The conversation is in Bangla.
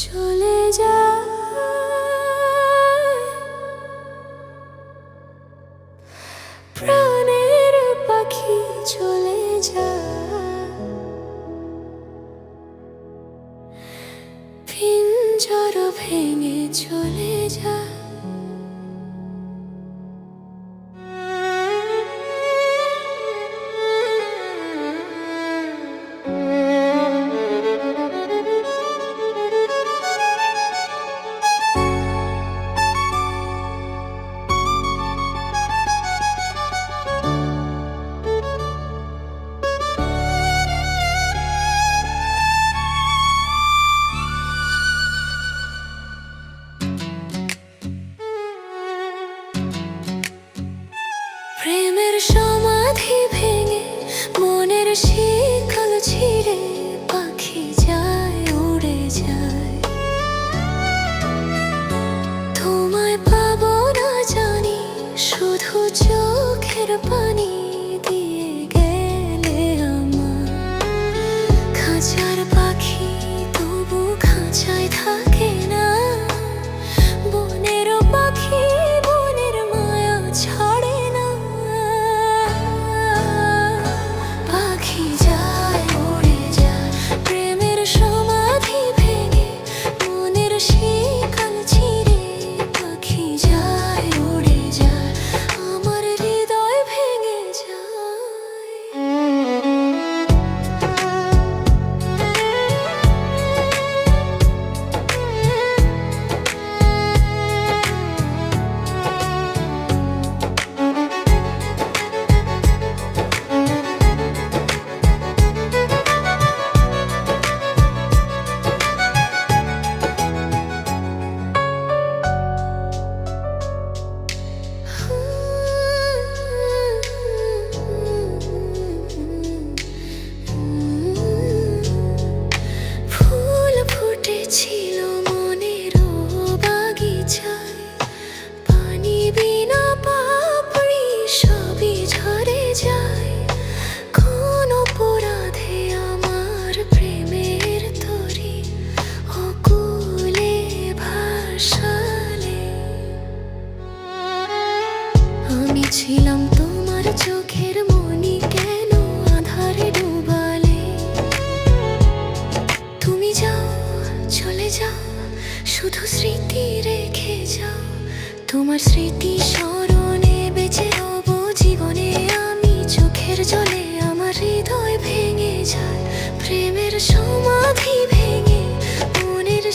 চলে যায় প্রাণের পাখি, চলে যায় পিঞ্জর ভেঙে, চলে যায়। প্রেমের সমাধি ভেঙে, মনের শিকল ছিঁড়ে, পাখি যায়, উড়ে যায়। তোমায় পাবো না জানি, শুধু চোখের পানি দিয়ে গেলে আমার। খাঁচার পাখি তবু খাঁচায় থাকে না, বনের পাখি বনের মায়া ছাড়ে না। পাখি যায়, উড়ে যায়, প্রেমের সমাধি ভেঙে, মনের শিকল ছিঁড়ে, পাখি যায়, উড়ে যায়, আমার হৃদয় ভেঙে যায়। ফুল ফুটেছিল মনের বাগিচায়, পানি বিনা পাপড়ি সবই ঝরে যায়। কোন অপরাধে আমার প্রেমের তরি অকুলে ভাসালে। আমি ছিলাম তোমার চোখের মনি, কেন আধারে ডুবালে? তুমি যাও, চলে যাও, শুধু স্মৃতি রেখে যাও। তোমার স্মৃতি স্মরণে বেঁচে রব জীবনে আমি। চোখের জলে আমার হৃদয় ভেঙে যায়, প্রেমের সমাধি ভেঙে, মনের